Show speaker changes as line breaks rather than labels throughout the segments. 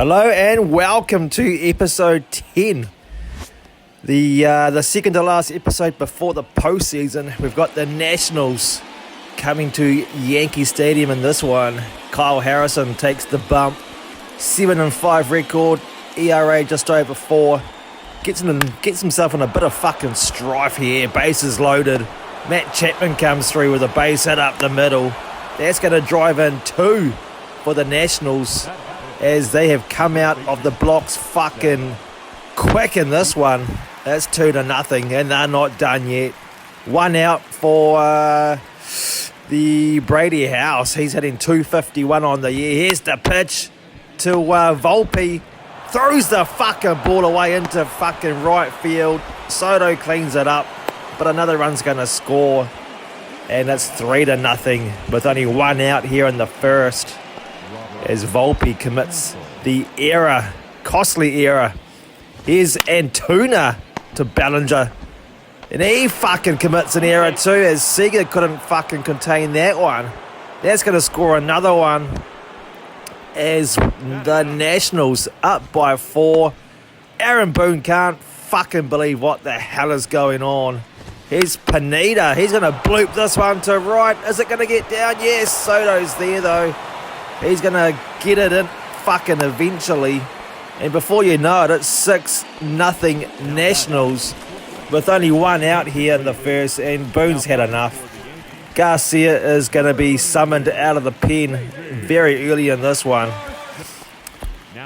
Hello and welcome to episode 10. The second to last episode before the postseason. We've got the Nationals coming to Yankee Stadium in this one. Kyle Harrison takes the bump. 7-5 record, ERA just over 4. Gets himself in a bit of fucking strife here. Bases loaded. Matt Chapman comes through with a base hit up the middle. That's going to drive in 2 for the Nationals, as they have come out of the blocks fucking quick in this one. That's 2-0, and they're not done yet. 1 out for the Brady House. He's hitting .251 on the year. Here's the pitch to Volpe. Throws the fucking ball away into fucking right field. Soto cleans it up, but another run's going to score, and it's 3-0 with only 1 out here in the first, as Volpe commits the error, costly error. Here's Antuna to Bellinger, and he fucking commits an error too, as Seager couldn't fucking contain that one. That's going to score another one, as the Nationals up by 4. Aaron Boone can't fucking believe what the hell is going on. Here's Pineda. He's going to bloop this one to right. Is it going to get down? Yes, Soto's there though. He's going to get it in fucking eventually. And before you know it, it's 6-0 Nationals with only 1 out here in the first, and Boone's had enough. Garcia is going to be summoned out of the pen very early in this one,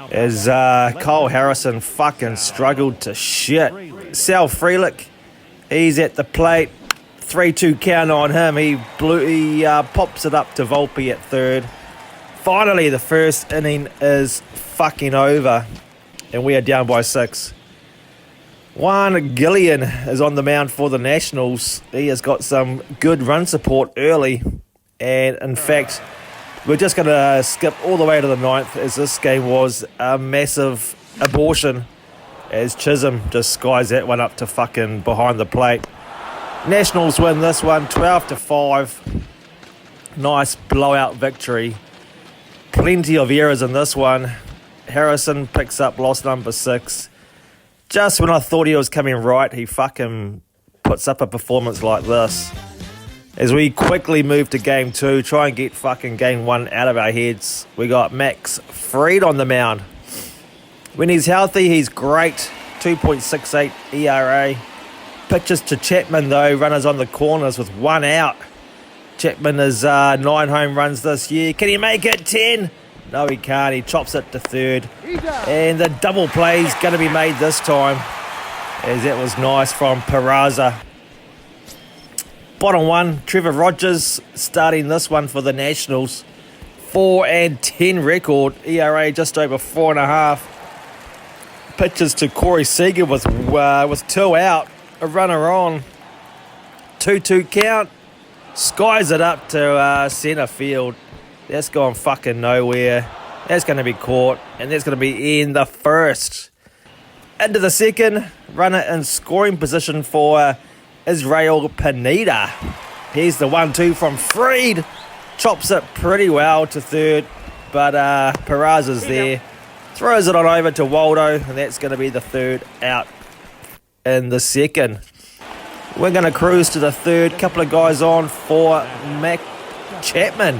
as Kyle Harrison fucking struggled to shit. Sal Frelick, he's at the plate. 3-2 count on him. He pops it up to Volpe at third. Finally, the first inning is fucking over, and we are down by 6. Juan Gillian is on the mound for the Nationals. He has got some good run support early, and in fact, we're just going to skip all the way to the 9th, as this game was a massive abortion, as Chisholm just skies that one up to fucking behind the plate. Nationals win this one 12-5. Nice blowout victory. Plenty of errors in this one. Harrison picks up loss number 6. Just when I thought he was coming right, he fucking puts up a performance like this. As we quickly move to game 2, try and get fucking game 1 out of our heads. We got Max Fried on the mound. When he's healthy, he's great. 2.68 ERA. Pitches to Chapman though, runners on the corners with 1 out. Chapman has 9 home runs this year. Can he make it 10? No, he can't. He chops it to third. And the double play's going to be made this time, as that was nice from Peraza. Bottom 1, Trevor Rogers starting this one for the Nationals. 4-10 record. ERA just over 4.5. Pitches to Corey Seager with 2 out. A runner on. 2-2 count. Skies it up to centre field. That's gone fucking nowhere. That's going to be caught, and that's going to be in the first. Into the second, runner in scoring position for Israel Pineda. Here's the 1-2 from Fried. Chops it pretty well to third, but Peraza's there. Throws it on over to Waldo, and that's going to be the third out in the second. We're going to cruise to the third. Couple of guys on for Mac Chapman.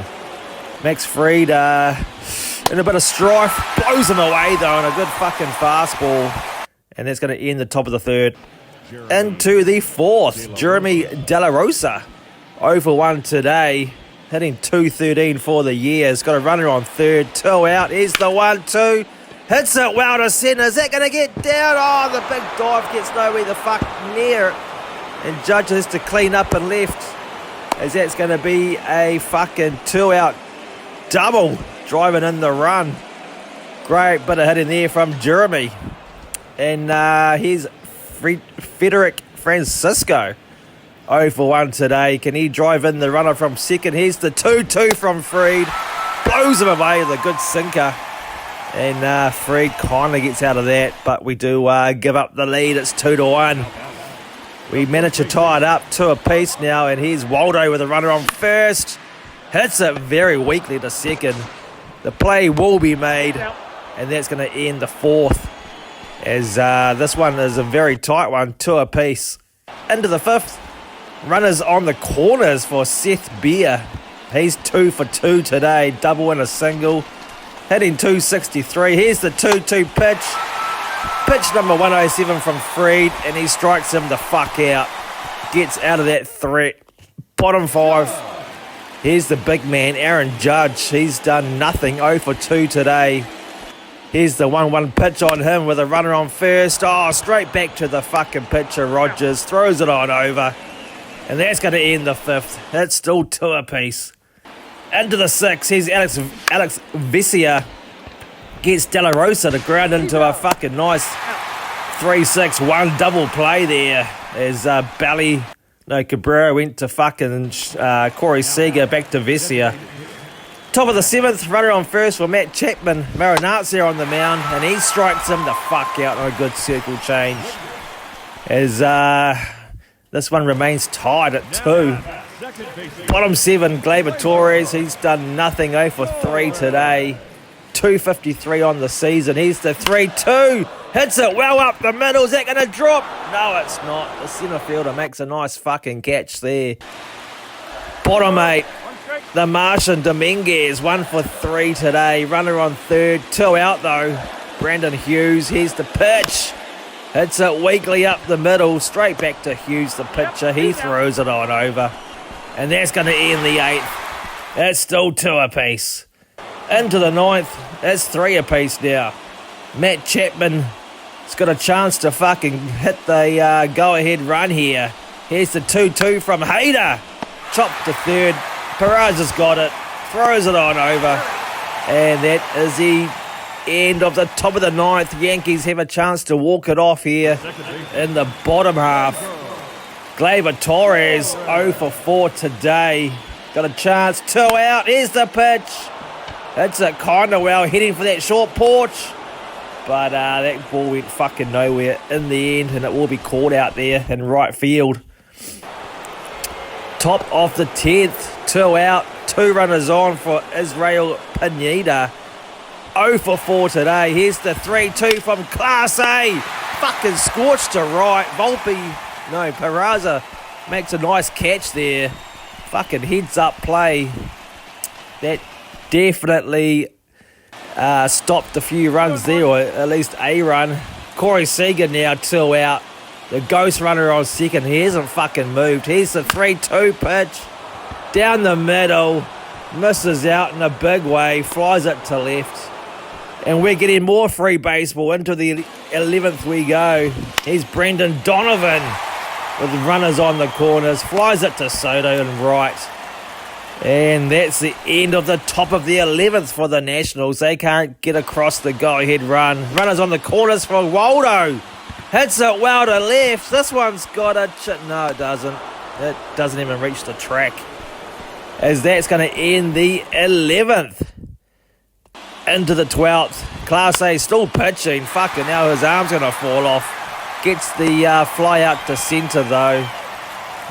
Max Fried in a bit of strife. Blows him away though on a good fucking fastball. And that's going to end the top of the third. Into the fourth. Jeremy De La Rosa. 0-1 today. Hitting .213 for the year. He's got a runner on third. 2 out. Here's the 1-2. Hits it well to centre. Is that going to get down? Oh, the big dive gets nowhere the fuck near it. And Judge has to clean up and left, as that's going to be a fucking 2 out double, driving in the run. Great bit of hitting there from Jeremy. And here's Frederick Francisco. 0-1 today. Can he drive in the runner from second? Here's the 2-2 from Fried. Blows him away with a good sinker. And Fried kindly gets out of that, but we do give up the lead. It's 2-1. We managed to tie it up 2 apiece now, and here's Waldo with a runner on first. Hits it very weakly to second. The play will be made. and that's going to end the fourth. As this one is a very tight one, 2 apiece. Into the fifth, runners on the corners for Seth Beer. He's 2 for 2 today, double and a single, hitting 263. Here's the 2-2 pitch. Pitch number 107 from Freed, and he strikes him the fuck out. Gets out of that threat. Bottom 5. Here's the big man, Aaron Judge. He's done nothing, 0 for 2 today. Here's the 1-1 pitch on him with a runner on first. Oh, straight back to the fucking pitcher, Rogers. Throws it on over. And that's going to end the fifth. It's still 2 apiece. Into the sixth. Here's Alex Vesia. Gets De La Rosa to ground into a fucking nice 3-6-1 double play there. As Cabrera went to fucking Corey Seager back to Vesia. Top of the seventh, runner on first for Matt Chapman. Marinazzi on the mound, and he strikes him the fuck out on a good circle change. As this one remains tied at 2. Bottom 7, Gleyber Torres. He's done nothing, 0 for 3 today. 253 on the season. Here's the 3-2. Hits it well up the middle. Is that going to drop? No, it's not. The centre fielder makes a nice fucking catch there. Bottom 8. The Martian Dominguez, 1 for 3 today. Runner on third, 2 out though. Brandon Hughes, here's the pitch. Hits it weakly up the middle, straight back to Hughes, the pitcher. He throws it on over. And that's going to end the 8th. It's still 2 apiece. Into the 9th, it's 3 apiece now. Matt Chapman has got a chance to fucking hit the go-ahead run here. Here's the 2-2 from Hayter. Chopped to third. Peraza's got it, throws it on over, and that is the end of the top of the 9th. Yankees have a chance to walk it off here in the bottom half. Gleyber Torres, 0 for 4 today. Got a chance, 2 out. Here's the pitch. It's it kind of well, heading for that short porch. But that ball went fucking nowhere in the end, and it will be called out there in right field. Top of the 10th, 2 out, 2 runners on for Israel Pineda. 0 for 4 today. Here's the 3-2 from Class A. Fucking scorched to right. Peraza makes a nice catch there. Fucking heads up play. That definitely stopped a few runs there, or at least a run. Corey Seager now 2 out. The ghost runner on second, he hasn't fucking moved. Here's the 3-2 pitch. Down the middle. Misses out in a big way. Flies it to left. And we're getting more free baseball. Into the 11th we go. Here's Brendan Donovan with runners on the corners. Flies it to Soto and right. And that's the end of the top of the 11th for the Nationals. They can't get across the go-ahead run. Runners on the corners for Waldo. Hits it well to left. This one's got a... No, it doesn't. It doesn't even reach the track. As that's going to end the 11th. Into the 12th. Class A still pitching. Fucking hell, his arm's going to fall off. Gets the fly out to centre, though.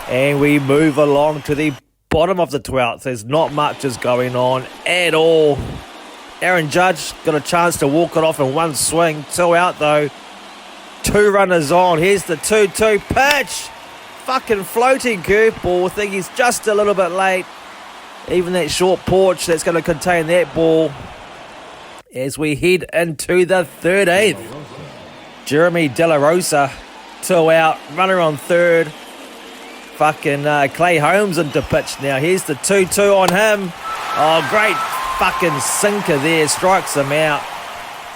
And we move along to the bottom of the 12th. There's not much is going on at all. Aaron Judge got a chance to walk it off in one swing. 2 out, though. 2 runners on. Here's the 2-2 pitch. Fucking floating curveball. I think he's just a little bit late. Even that short porch that's going to contain that ball. As we head into the 13th. Jeremy De La Rosa, 2 out. Runner on third. Fucking Clay Holmes into pitch now. Here's the 2-2 on him. Oh, great fucking sinker there. Strikes him out.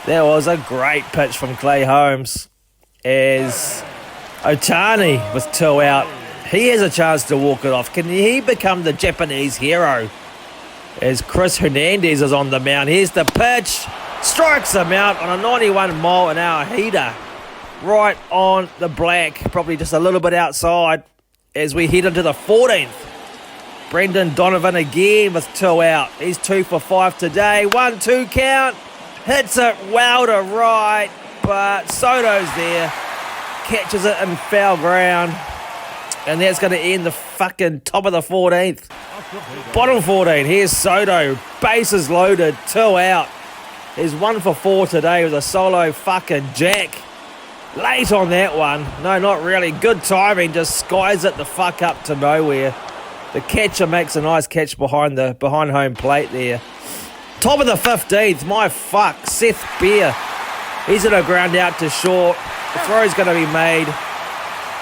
That was a great pitch from Clay Holmes. As Otani with 2 out, he has a chance to walk it off. Can he become the Japanese hero? As Chris Hernandez is on the mound. Here's the pitch. Strikes him out on a 91-mile-an-hour heater. Right on the black. Probably just a little bit outside. As we head into the 14th. Brendan Donovan again with 2 out. He's 2 for 5 today. 1-2 count. Hits it well to right. But Soto's there. Catches it in foul ground. And that's going to end the fucking top of the 14th. Bottom 14. Here's Soto. Bases loaded. 2 out. He's 1 for 4 today with a solo fucking jack. Late on that one. No, not really. Good timing. Just skies it the fuck up to nowhere. The catcher makes a nice catch behind home plate there. Top of the 15th. My fuck. Seth Beer. He's going to ground out to short. The throw's going to be made.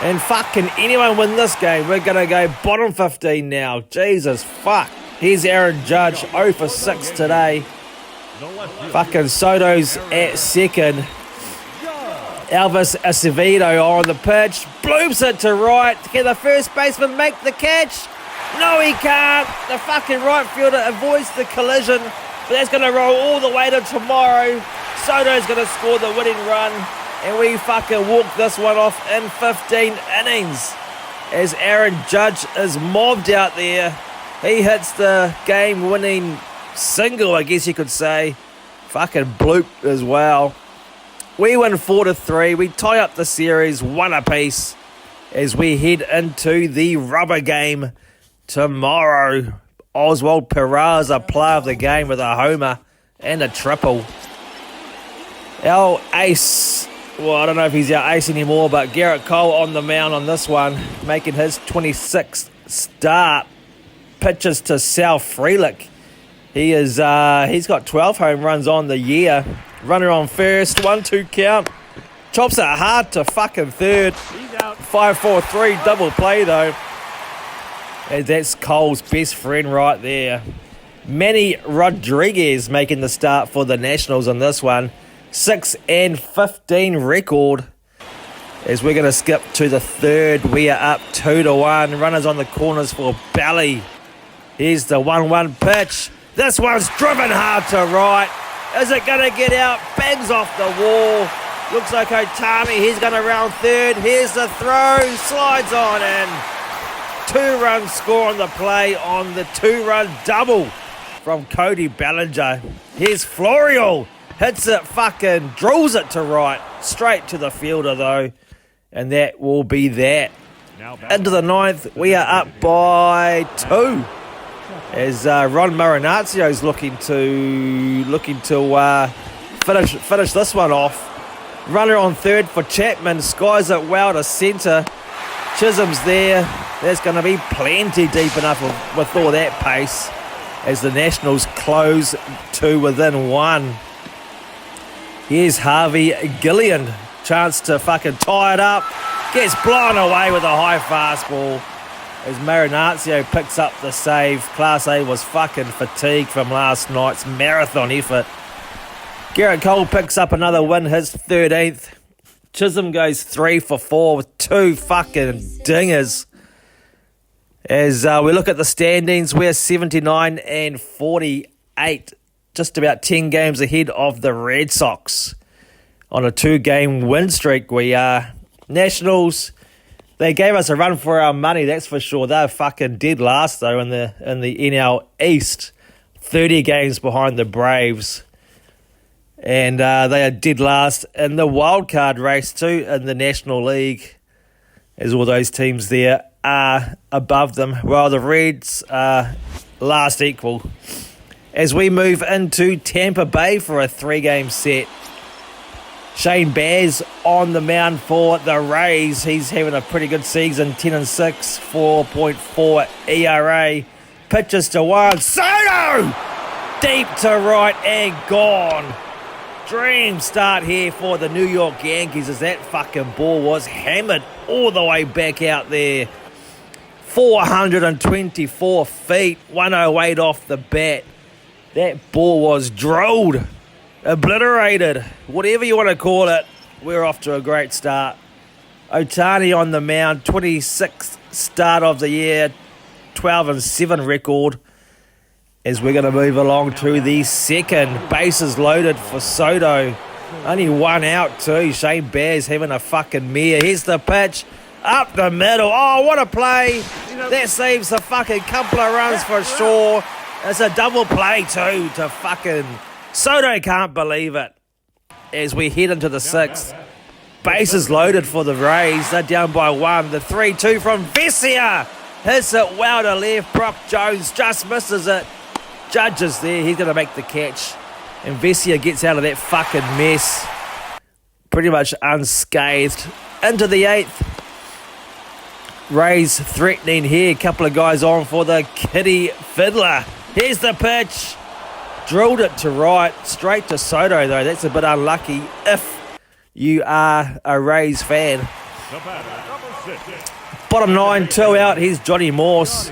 And fucking anyone win this game, we're going to go bottom 15 now. Jesus fuck. Here's Aaron Judge. 0 for 6 today. Fucking Soto's at second. Elvis Acevedo on the pitch. Bloops it to right. Can the first baseman make the catch? No, he can't. The fucking right fielder avoids the collision. But that's going to roll all the way to tomorrow. Soto's going to score the winning run. And we fucking walk this one off in 15 innings. As Aaron Judge is mobbed out there. He hits the game-winning single, I guess you could say. Fucking bloop as well. We win 4-3. We tie up the series 1 apiece as we head into the rubber game tomorrow. Oswald Peraza, player of the game with a homer and a triple. Our ace, well, I don't know if he's our ace anymore, but Garrett Cole on the mound on this one, making his 26th start. Pitches to Sal Frelick. He's got 12 home runs on the year. Runner on first, 1-2 count. Chops it hard to fucking third. 5-4-3 double play though. And that's Cole's best friend right there. Manny Rodriguez making the start for the Nationals on this one. 6-15 record. As we're going to skip to the third, we are up 2-1. Runners on the corners for Bally. Here's the 1-1 pitch. This one's driven hard to right. Is it going to get out? Bangs off the wall. Looks like Otani. He's going to round third. Here's the throw. Slides on in. 2-run score on the play on the 2-run double from Cody Bellinger. Here's Florio. Hits it, fucking drills it to right. Straight to the fielder though. And that will be that. Into the ninth, we are up by 2. As Ron Marinacio's looking to finish this one off. Runner on third for Chapman. Skies it well to centre. Chisholm's there. There's going to be plenty deep enough with all that pace as the Nationals close to within 1. Here's Harvey Gillian. Chance to fucking tie it up. Gets blown away with a high fastball. As Marinaccio picks up the save. Class A was fucking fatigued from last night's marathon effort. Garrett Cole picks up another win, his 13th. Chisholm goes 3 for 4 with 2 fucking dingers. As we look at the standings, we're 79 and 48. Just about 10 games ahead of the Red Sox. On a 2-game win streak we are. Nationals, they gave us a run for our money, that's for sure. They're fucking dead last, though, in the NL East. 30 games behind the Braves. And they are dead last in the wildcard race, too, in the National League. As all those teams there are above them, while the Reds are last equal. As we move into Tampa Bay for a 3-game set. Shane Baz on the mound for the Rays. He's having a pretty good season. 10-6, 4.4 ERA. Pitches to one. Soto! Deep to right and gone. Dream start here for the New York Yankees as that fucking ball was hammered all the way back out there. 424 feet. 108 off the bat. That ball was drilled. Obliterated, whatever you want to call it. We're off to a great start. Otani on the mound, 26th start of the year, 12-7 record. As we're going to move along to the second, bases loaded for Soto. Only 1 out too. Shane Baz having a fucking mare. Here's the pitch, up the middle. Oh, what a play! That saves a fucking couple of runs for sure. It's a double play too to fucking. Soto can't believe it. As we head into the 6th. Bases loaded for the Rays. They're down by 1. The 3-2 from Vesia. Hits it well to left. Brock Jones just misses it. Judge is there. He's going to make the catch. And Vessia gets out of that fucking mess pretty much unscathed. Into the 8th. Rays threatening here. Couple of guys on for the Kitty Fiddler. Here's the pitch. Drilled it to right. Straight to Soto, though. That's a bit unlucky if you are a Rays fan. Bottom 9, 2 out. Here's Johnny Morse.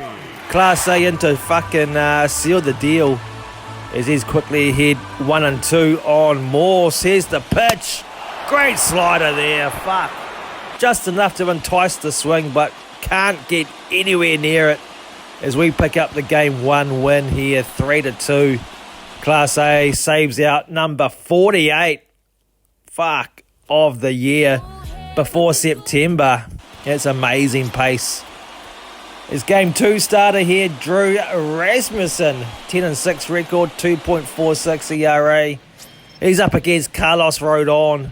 Class A into fucking seal the deal. As he's quickly ahead 1 and 2 on Morse. Here's the pitch. Great slider there. Fuck. Just enough to entice the swing, but can't get anywhere near it. As we pick up the game 1 win here, 3-2. Class A saves out number 48. Fuck. Of the year before September. That's amazing pace. It's game 2 starter here, Drew Rasmussen. 10-6 record, 2.46 ERA. He's up against Carlos Rodon.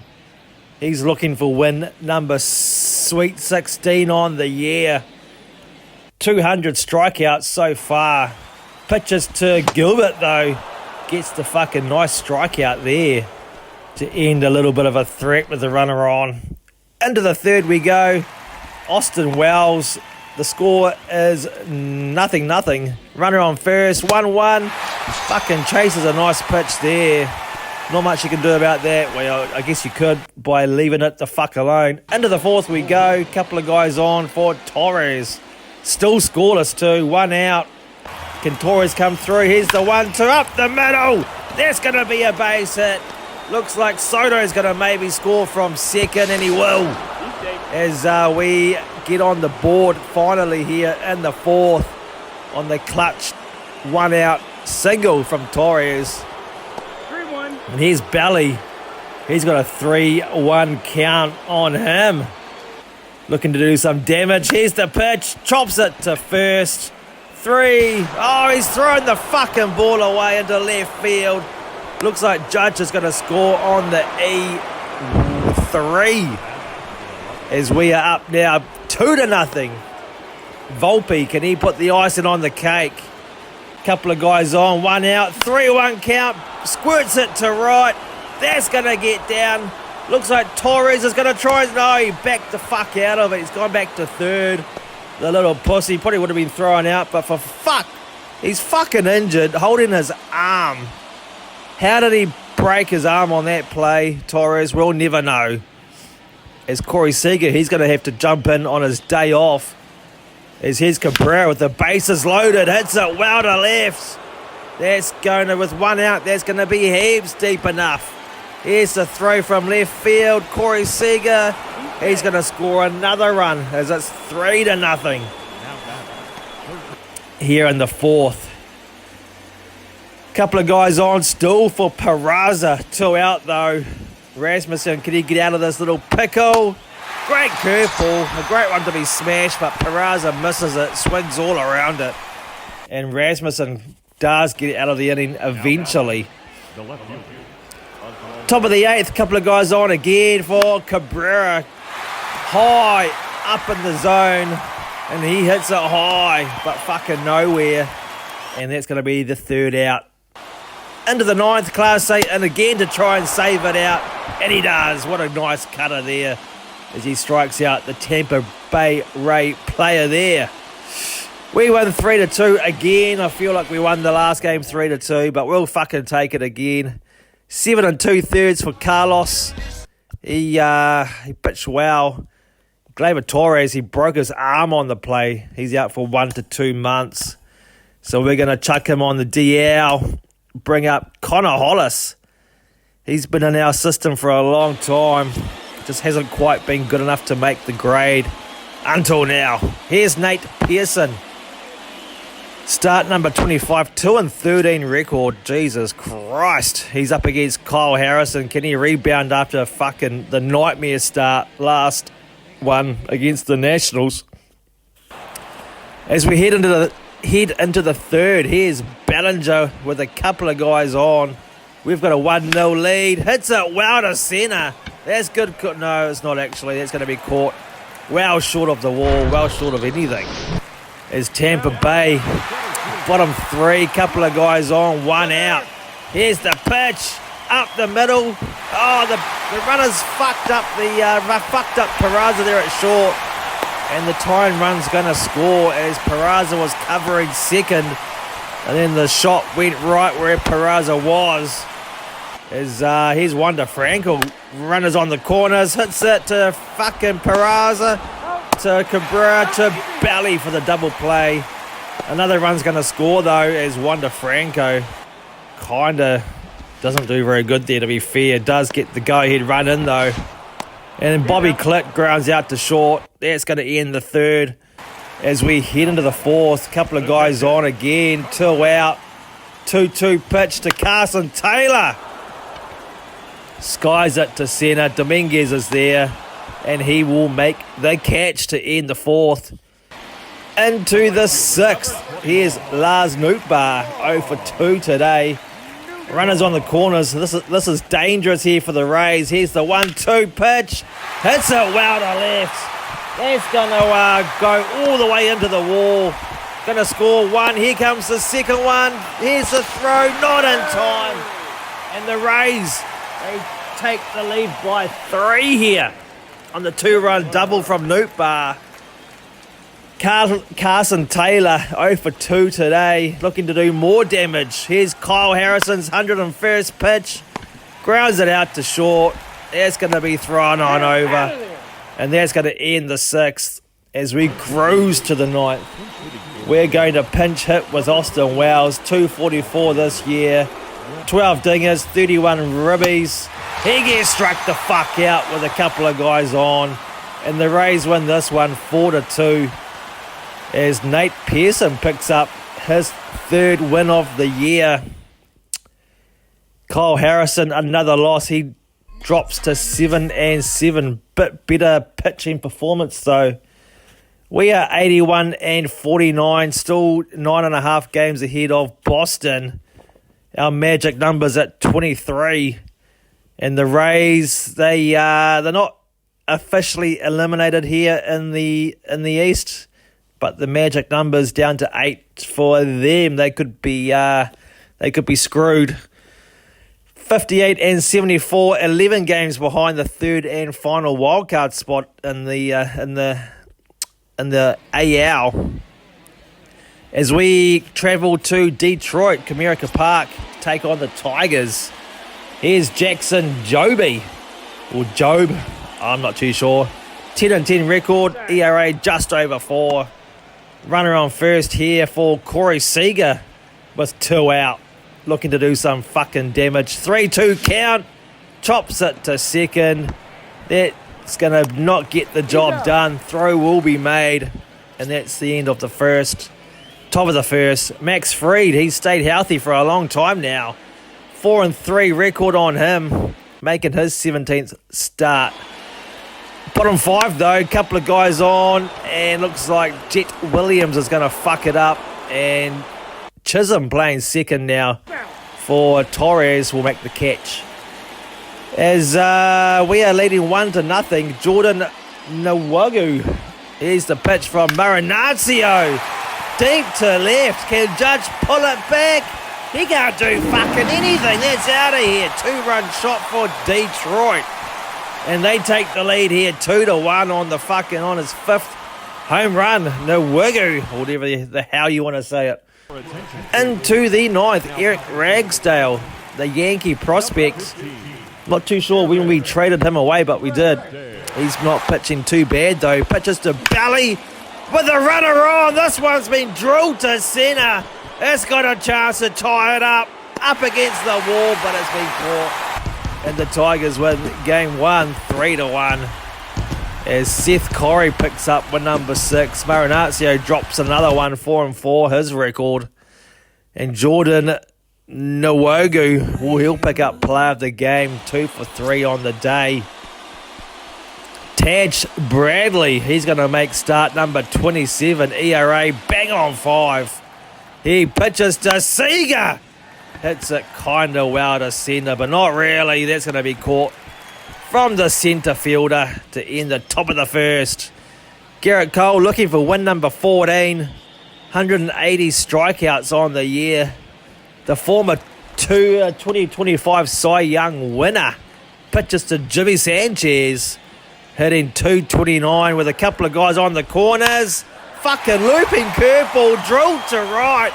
He's looking for win number sweet 16 on the year. 200 strikeouts so far. Pitches to Gilbert though. Gets the fucking nice strikeout there to end a little bit of a threat with the runner on. Into the 3rd we go. Austin Wells. The score is 0-0. Runner on first. 1-1. Fucking chases a nice pitch there. Not much you can do about that. Well, I guess you could by leaving it the fuck alone. Into the 4th we go. Couple of guys on for Torres. Still scoreless too. 1 out. Can Torres come through? Here's the 1-2 up the middle. That's going to be a base hit. Looks like Soto's going to maybe score from second, and he will. As we get on the board finally here in the 4th on the clutch 1 out single from Torres.
3-1.
And here's Belly. He's got a 3-1 count on him. Looking to do some damage. Here's the pitch. Chops it to first. 3. Oh, he's throwing the fucking ball away into left field. Looks like Judge is going to score on the E3. As we are up now 2-0. Volpe, can he put the icing on the cake? Couple of guys on, 1 out, 3-1 count. Squirts it to right. That's going to get down. Looks like Torres is going to try. No, he backed the fuck out of it. He's gone back to 3rd. The little pussy probably would have been thrown out, but for fuck, he's fucking injured, holding his arm. How did he break his arm on that play, Torres? We'll never know. As Corey Seager, he's going to have to jump in on his day off. As here's Cabrera with the bases loaded, hits it well to left. That's going to, with 1 out, that's going to be heaps deep enough. Here's the throw from left field. Corey Seager, he's going to score another run as it's 3-0. Here in the 4th. Couple of guys on still for Peraza. 2 out though. Rasmussen, can he get out of this little pickle? Great curveball. A great one to be smashed, but Peraza misses it. Swings all around it. And Rasmussen does get out of the inning eventually. Top of the 8th, couple of guys on again for Cabrera. High up in the zone. And he hits it high, but fucking nowhere. And that's going to be the 3rd out. Into the 9th, Class A, and again to try and save it out. And he does. What a nice cutter there as he strikes out the Tampa Bay Ray player there. We won 3-2 again. I feel like we won the last game 3-2, but we'll fucking take it again. 7 2/3 for Carlos. He pitched well. Gleyber Torres, he broke his arm on the play. He's out for 1 to 2 months. So we're going to chuck him on the DL. Bring up Connor Hollis. He's been in our system for a long time. Just hasn't quite been good enough to make the grade until now. Here's Nate Pearson. Start number 25, 2-13 record. Jesus Christ. He's up against Kyle Harrison. Can he rebound after fucking the nightmare start last one against the Nationals? As we head into the 3rd, here's Bellinger with a couple of guys on. We've got a 1-0 lead. Hits it well to centre. That's good. No, it's not actually. That's going to be caught well short of the wall, well short of anything. As Tampa Bay, bottom 3, couple of guys on, 1 out. Here's the pitch up the middle. Oh, the runners fucked up Peraza there at short. And the tying run's going to score as Peraza was covering second. And then the shot went right where Peraza was. Here's Wanda Frankel. Runners on the corners. Hits it to fucking Peraza. To Cabrera to Belly for the double play. Another run's going to score though as Wanda Franco kind of doesn't do very good there, to be fair. Does get the go-ahead run in though. And Bobby Click grounds out to short. That's going to end the third. As we head into the fourth, couple of guys on again. 2 out. 2-2 pitch to Carson Taylor. Skies it to centre. Dominguez is there. And he will make the catch to end the fourth. Into the sixth. Here's Lars Nootbaar. 0 for 2 today. Runners on the corners. This is dangerous here for the Rays. Here's the 1-2 pitch. Hits it well to left. That's going to go all the way into the wall. Going to score one. Here comes the second one. Here's the throw. Not in time. And the Rays, they take the lead by 3 here on the 2-run double from Nootbaar. Carson Taylor 0 for 2 today, looking to do more damage. Here's Kyle Harrison's 101st pitch. Grounds it out to short. That's going to be thrown on over. And that's going to end the sixth as we cruise to the ninth. We're going to pinch hit with Austin Wells. 244 this year. 12 dingers, 31 ribbies. He gets struck the fuck out with a couple of guys on. And the Rays win this one 4-2. As Nate Pearson picks up his 3rd win of the year. Kyle Harrison, another loss. He drops to 7-7. Bit better pitching performance though. We are 81-49. Still 9.5 games ahead of Boston. Our magic number's at 23. And the Rays, they're not officially eliminated here in the East. But the magic number's down to 8 for them. They could be screwed. 58-74, 11 games behind the 3rd and final wildcard spot in the AL. As we travel to Detroit, Comerica Park, to take on the Tigers. Here's Jackson Joby, or Job, I'm not too sure. 10-10 record, ERA just over 4. Runner on first here for Corey Seager with 2 out. Looking to do some fucking damage. 3-2 count. Chops it to second. That's going to not get the job done. Throw will be made. And that's the end of the first. Top of the first. Max Fried, he's stayed healthy for a long time now. 4-3 record on him. Making his 17th start. Bottom 5 though, couple of guys on, and looks like Jet Williams is going to fuck it up, and Chisholm playing second now for Torres will make the catch. As we are leading 1-0, Jordan Nwagu. Here's the pitch from Marinaccio. Deep to left, can Judge pull it back? He can't do fucking anything, that's out of here. 2-run shot for Detroit. And they take the lead here 2-1 on his 5th home run. Nwagu, or whatever the hell you want to say it. Into the 9th, Eric Ragsdale, the Yankee prospect. Not too sure when we traded him away, but we did. He's not pitching too bad though. Pitches to Belly with a runner on. This one's been drilled to centre. It's got a chance to tie it up against the wall, but it's been caught. And the Tigers win game 1, 3-1. As Seth Corey picks up with number 6. Marinaccio drops another one, 4-4, his record. And Jordan Nwagu, he'll pick up player of the game, 2 for 3 on the day. Taj Bradley, he's going to make start number 27, ERA bang on 5. He pitches to Seager. Hits it kind of well to centre, but not really. That's going to be caught from the centre fielder to end the top of the first. Garrett Cole looking for win number 14. 180 strikeouts on the year. The former 2025 Cy Young winner. Pitches to Jimmy Sanchez, hitting 229 with a couple of guys on the corners. Fucking looping curveball, drilled to right.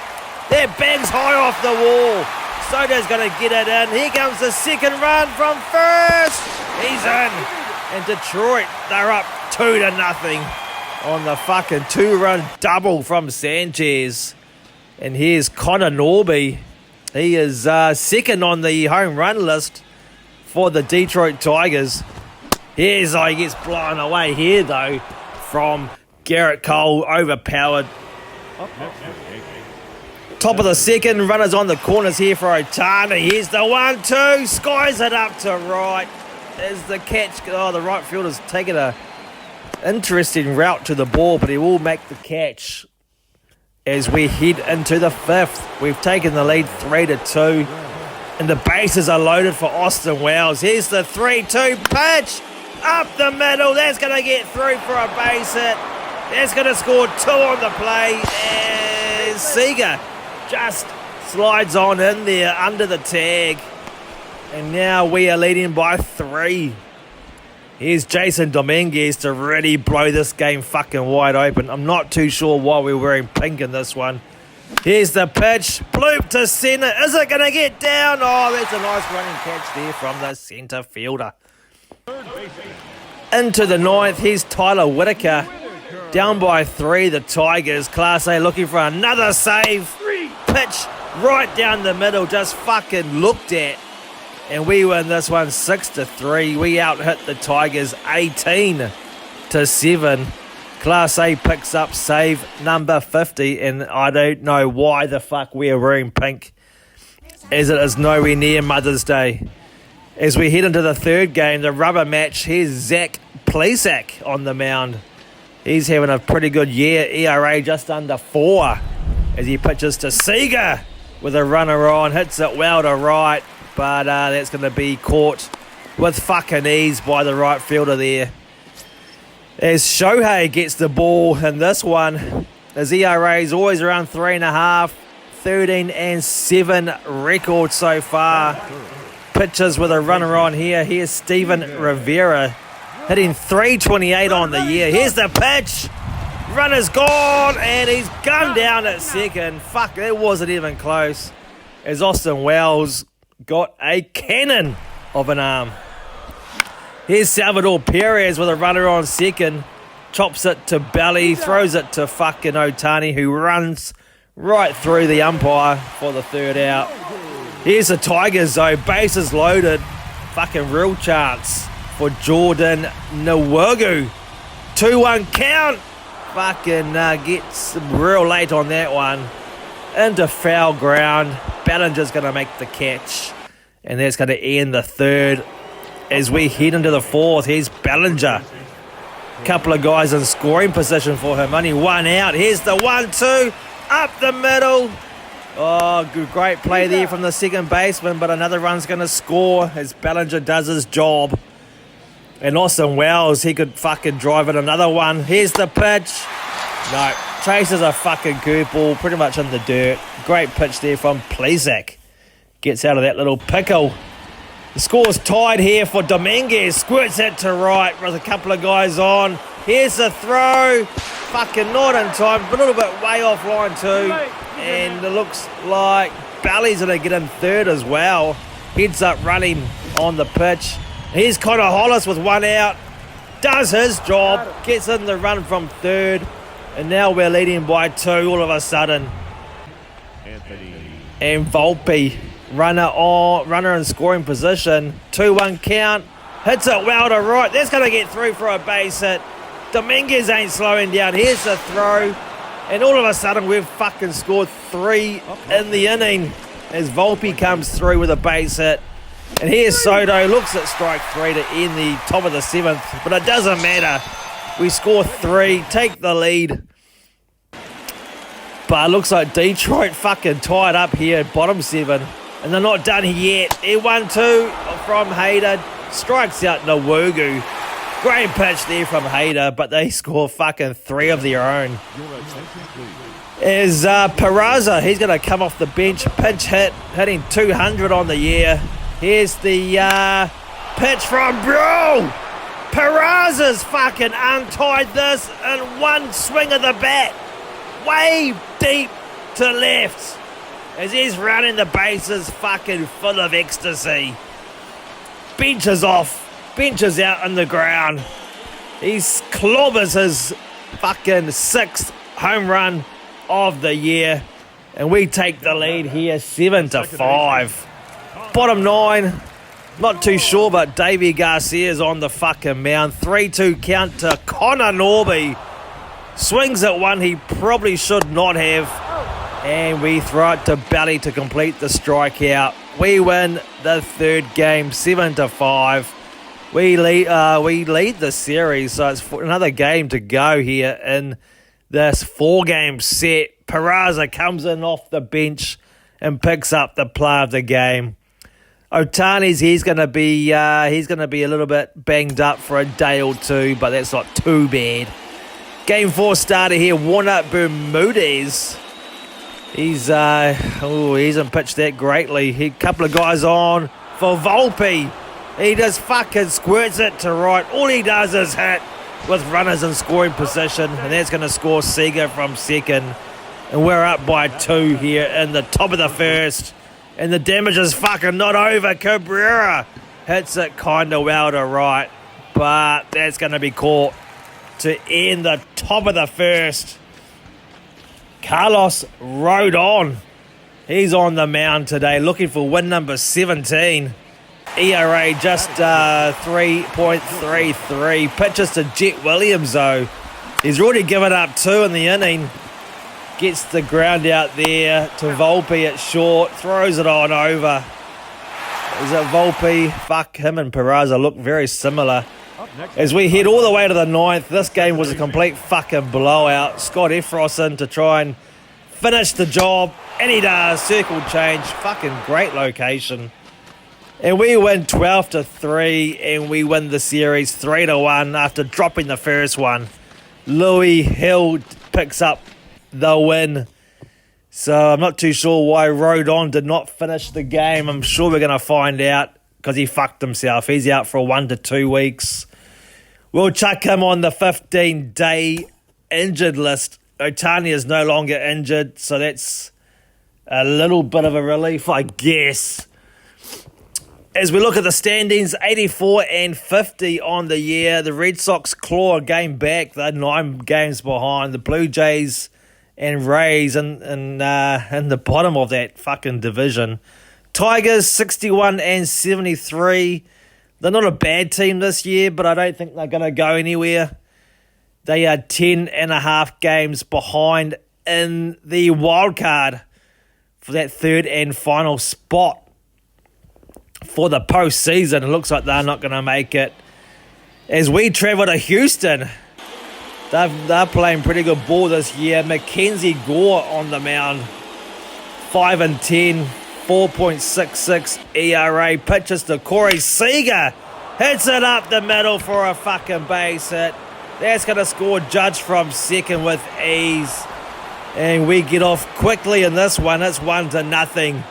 That bangs high off the wall. Soda's going to get it in. Here comes the second run from first. He's in. And Detroit, they're up 2-0 on the fucking 2-run double from Sanchez. And here's Connor Norby. He is second on the home run list for the Detroit Tigers. Here's how he gets blown away here, though, from Garrett Cole, overpowered. Top of the second, runners on the corners here for Otani. Here's the 1-2, skies it up to right. There's the catch. Oh, the right fielder's taking a interesting route to the ball, but he will make the catch as we head into the fifth. We've taken the lead 3-2, and the bases are loaded for Austin Wells. Here's the 3-2 pitch up the middle. That's going to get through for a base hit. That's going to score 2 on the play, and Seager just slides on in there under the tag. And now we are leading by 3. Here's Jason Dominguez to really blow this game fucking wide open. I'm not too sure why we're wearing pink in this one. Here's the pitch. Bloop to centre. Is it going to get down? Oh, that's a nice running catch there from the centre fielder. Into the 9th. Here's Tyler Whitaker. Down by 3, the Tigers. Class A looking for another save. Pitch right down the middle. Just fucking looked at. And we win this one 6-3. We out-hit the Tigers 18-7. Class A picks up save number 50. And I don't know why the fuck we are wearing pink, as it is nowhere near Mother's Day. As we head into the third game, the rubber match, here's Zach Plesac on the mound. He's having a pretty good year. ERA just under 4 as he pitches to Seager with a runner on. Hits it well to right. But that's going to be caught with fucking ease by the right fielder there. As Shohei gets the ball in this one, his ERA is always around 3.5, 13-7 record so far. Pitches with a runner on here. Here's Steven Rivera hitting 328 on the year. Here's the pitch. Runner's gone and he's gunned down at second. Fuck, it wasn't even close. As Austin Wells got a cannon of an arm. Here's Salvador Perez with a runner on second. Chops it to Belly, throws it to fucking Otani, who runs right through the umpire for the third out. Here's the Tigers though, bases loaded. Fucking real chance for Jordan Nwogu. 2-1 count. Fucking gets real late on that one. Into foul ground. Bellinger's going to make the catch. And that's going to end the third. As we head into the fourth, here's Bellinger. Couple of guys in scoring position for him. Only one out. Here's the 1-2. Up the middle. Oh, good, great play there from the second baseman. But another run's going to score as Bellinger does his job. And Austin Wells, he could fucking drive in another one. Here's the pitch. No. Chases a fucking curveball pretty much in the dirt. Great pitch there from Plesac. Gets out of that little pickle. The score's tied here for Dominguez. Squirts it to right with a couple of guys on. Here's the throw. Fucking not in time. But a little bit way off line too. And it looks like Bally's going to get in third as well. Heads up running on the pitch. Here's Connor Hollis with one out. Does his job. Gets in the run from third. And now we're leading by 2 all of a sudden. And Volpe, runner in scoring position. 2-1 count. Hits it well to right. That's going to get through for a base hit. Dominguez ain't slowing down. Here's the throw. And all of a sudden we've fucking scored 3 in the inning as Volpe comes through with a base hit. And here's Soto. Looks at strike 3 to end the top of the 7th. But it doesn't matter. We score 3, take the lead. But it looks like Detroit fucking tied up here at bottom 7. And they're not done yet. Here 1-2 from Hayden. Strikes out Nwogu. Great pitch there from Hayter, but they score fucking 3 of their own. Is Peraza, he's going to come off the bench, pinch hit, hitting 200 on the year. Here's the pitch from Bro. Peraza's fucking untied this in one swing of the bat. Way deep to left. As he's running the bases fucking full of ecstasy. Benches off. Benches out on the ground. He's clobbers his fucking 6th home run of the year. And we take the lead here 7-5. Bottom 9. Not too sure, but Davey Garcia's on the fucking mound. 3-2 count to Connor Norby. Swings at one he probably should not have. And we throw it to Belly to complete the strikeout. We win the 3rd game, 7-5. We lead the series, so it's another game to go here in this 4-game set. Peraza comes in off the bench and picks up the play of the game. Otani's he's going to be a little bit banged up for a day or two, but that's not too bad. Game 4 starter here, Warner Bermudez. He hasn't pitched that greatly. A couple of guys on for Volpe. He just fucking squirts it to right. All he does is hit with runners in scoring position, and that's going to score Seager from second. And we're up by 2 here in the top of the 1st. And the damage is fucking not over. Cabrera hits it kind of well to right. But that's going to be caught to end the top of the 1st. Carlos Rodon. He's on the mound today looking for win number 17. ERA just 3.33. Pitches to Jet Williams though. He's already given up 2 in the inning. Gets the ground out there to Volpe at short. Throws it on over. Is it Volpe? Fuck, him and Peraza look very similar. As we head all the way to the 9th, this game was a complete fucking blowout. Scott Efrosin to try and finish the job. And he does. Circle change. Fucking great location. And we win 12-3. And we win the series 3-1 after dropping the first one. Louis Hill picks up the win. So I'm not too sure why Rodon did not finish the game. I'm sure we're going to find out because he fucked himself. He's out for 1 to 2 weeks. We'll chuck him on the 15-day injured list. Otani is no longer injured, so that's a little bit of a relief, I guess. As we look at the standings, 84-50 on the year. The Red Sox claw a game back. They're 9 games behind. The Blue Jays and Rays in the bottom of that fucking division. Tigers 61-73. They're not a bad team this year, but I don't think they're going to go anywhere. They are 10.5 games behind in the wild card for that 3rd and final spot for the postseason. It looks like they're not going to make it. As we travel to Houston, they're playing pretty good ball this year. Mackenzie Gore on the mound, 5-10, 4.66 ERA. Pitches to Corey Seager, hits it up the middle for a fucking base hit. That's going to score Judge from second with ease. And we get off quickly in this one. It's 1-0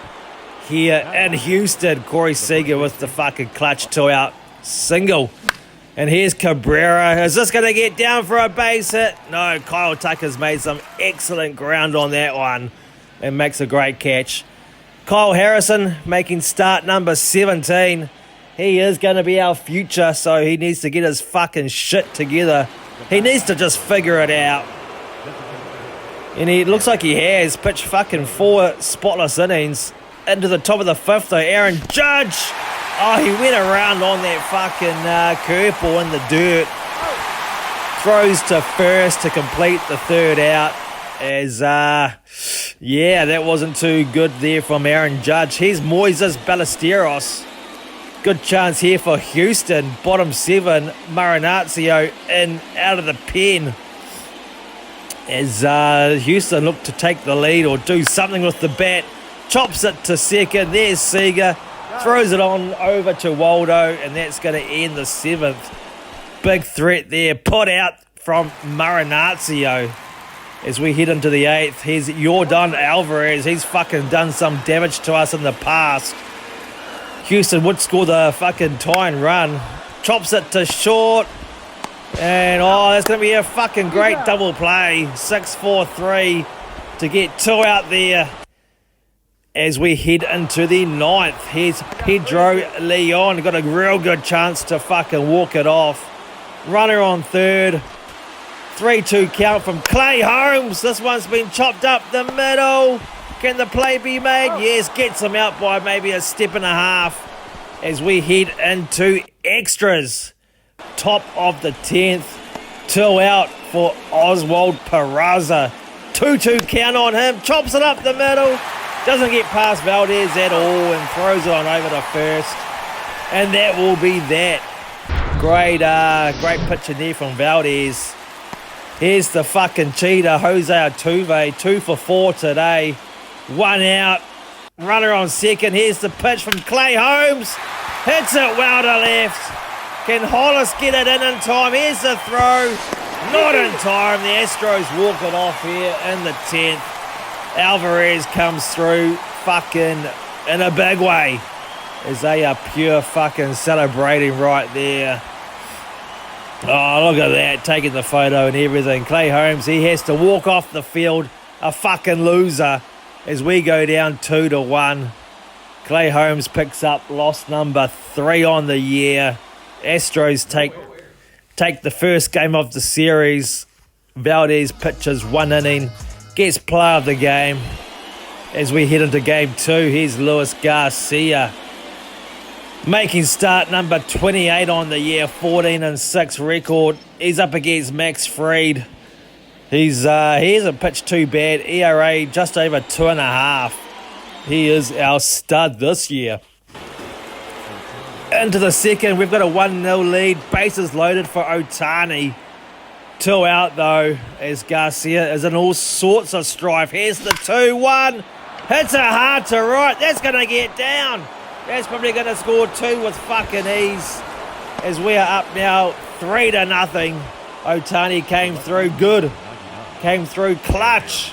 here in Houston. Corey Seager with the fucking clutch 2-out single. And here's Cabrera. Is this going to get down for a base hit? No, Kyle Tucker's made some excellent ground on that one and makes a great catch. Kyle Harrison making start number 17. He is going to be our future, so he needs to get his fucking shit together. He needs to just figure it out. And it looks like he has pitched fucking 4 spotless innings into the top of the 5th, though. Aaron Judge. Oh, he went around on that fucking curveball in the dirt. Throws to first to complete the 3rd out. As, that wasn't too good there from Aaron Judge. Here's Moises Ballesteros. Good chance here for Houston. Bottom 7, Marinaccio in out of the pen. As Houston look to take the lead or do something with the bat. Chops it to second. There's Seager. Throws it on over to Waldo, and that's going to end the 7th. big threat there. Put out from Marinazio. As we head into the 8th, here's Yordan Alvarez. He's fucking done some damage to us in the past. Houston would score the fucking tying run. Chops it to short. And, that's going to be a fucking great double play. 6-4-3 to get 2 out there. As we head into the 9th, here's Pedro Leon. Got a real good chance to fucking walk it off. Runner on 3rd. 3-2 count from Clay Holmes. This one's been chopped up the middle. Can the play be made? Yes, gets him out by maybe a step and a half. As we head into extras. Top of the 10th. 2 out for Oswald Peraza. 2-2 count on him. Chops it up the middle. Doesn't get past Valdez at all and throws it on over to first. And that will be that. Great pitch in there from Valdez. Here's the fucking cheater, Jose Altuve, 2 for 4 today. 1 out. Runner on 2nd. Here's the pitch from Clay Holmes. Hits it well to left. Can Hollis get it in time? Here's the throw. Not in time. The Astros walk it off here in the 10th. Alvarez comes through fucking in a big way. As they are pure fucking celebrating right there. Oh, look at that, taking the photo and everything. Clay Holmes, he has to walk off the field, a fucking loser, as we go down 2-1. Clay Holmes picks up loss number 3 on the year. Astros take the first game of the series. Valdez pitches 1 inning, gets player of the game. As we head into game 2, here's Luis Garcia. Making start number 28 on the year, 14-6 record. He's up against Max Fried. He hasn't pitched too bad. ERA just over 2.5. He is our stud this year. Into the 2nd, we've got a 1-0 lead. Bases loaded for Ohtani. 2 out though, as Garcia is in all sorts of strife. Here's the 2-1. Hits it hard to right. That's going to get down. That's probably going to score 2 with fucking ease. As we are up now 3-0. Ohtani came through good. Came through clutch.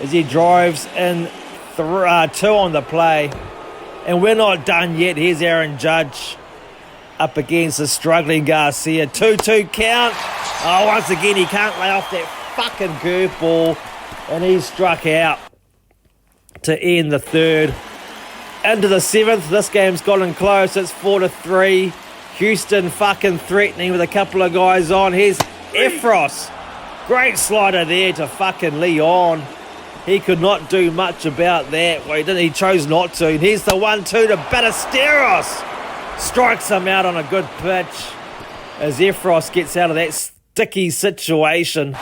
As he drives in 2 on the play. And we're not done yet. Here's Aaron Judge up against the struggling Garcia. 2-2 count. Once again, he can't lay off that fucking curveball. And he's struck out to end the 3rd. Into the 7th, this game's gotten close. It's 4-3. Houston fucking threatening with a couple of guys on. Here's Efros. Great slider there to fucking Leon. He could not do much about that. Well, he didn't. He chose not to. And here's the 1-2 to Ballesteros. Strikes him out on a good pitch as Efros gets out of that sticky situation.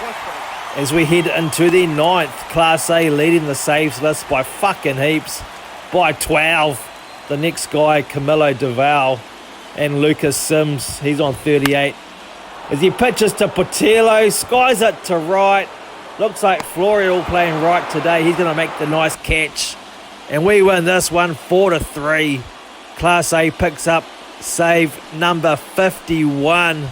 As we head into the 9th, Class A leading the saves list by fucking heaps. By 12, the next guy, Camilo Duval, and Lucas Sims, he's on 38. As he pitches to Portillo, skies it to right. Looks like Florio playing right today. He's going to make the nice catch. And we win this one 4-3. Class A picks up save number 51.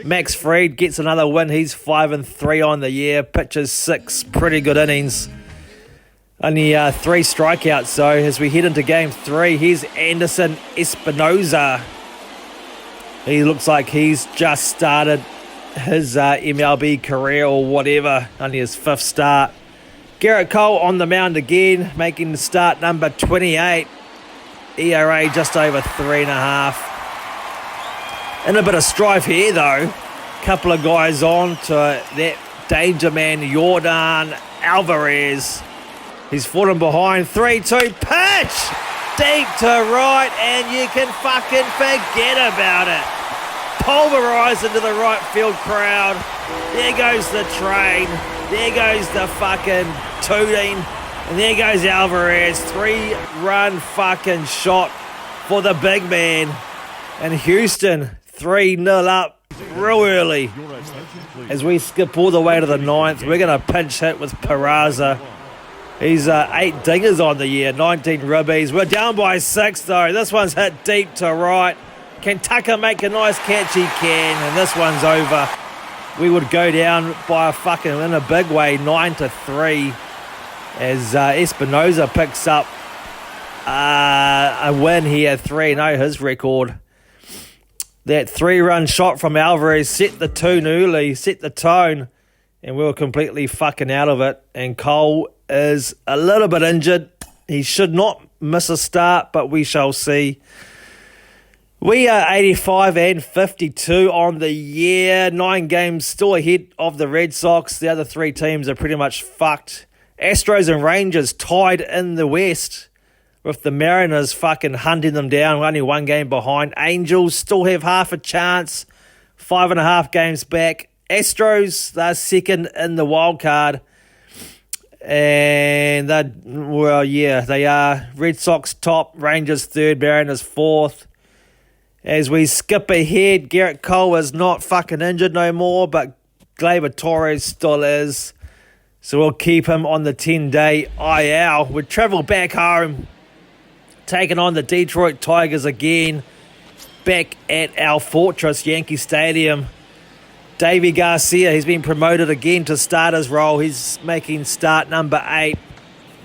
Max Fried gets another win. He's 5-3 on the year. Pitches 6 pretty good innings. Only 3 strikeouts, though, as we head into game 3. Here's Anderson Espinoza. He looks like he's just started his MLB career or whatever. Only his 5th start. Garrett Cole on the mound again, making start number 28. ERA just over 3.5. In a bit of strife here, though. Couple of guys on to that danger man, Yordan Alvarez. He's fallen behind. 3-2 pitch! Deep to right, and you can fucking forget about it. Pulverised into the right field crowd. There goes the train. There goes the fucking tooting. And there goes Alvarez. 3-run fucking shot for the big man. And Houston 3-0 up real early. As we skip all the way to the 9th, we're going to pinch hit with Peraza. He's 8 dingers on the year, 19 ribbies. We're down by 6 though. This one's hit deep to right. Can Tucker make a nice catch? He can, and this one's over. We would go down by in a big way, 9-3, as Espinosa picks up a win here, 3-0, his record. That 3-run shot from Alvarez set the tune early, set the tone, and we were completely out of it. And Cole is a little bit injured. He should not miss a start, but we shall see. We are 85-52 on the year. 9 games still ahead of the Red Sox. The other 3 teams are pretty much fucked. Astros and Rangers tied in the West, with the Mariners hunting them down. Only 1 game behind. Angels still have half a chance. 5.5 games back. Astros, they're second in the wild card. And they are. Red Sox top, Rangers third, Mariners fourth. As we skip ahead, Garrett Cole is not injured no more, but Gleyber Torres still is. So we'll keep him on the 10-day IL. We travel back home, taking on the Detroit Tigers again, back at our fortress, Yankee Stadium. Davey Garcia, he's been promoted again to starter's role. He's making start number 8.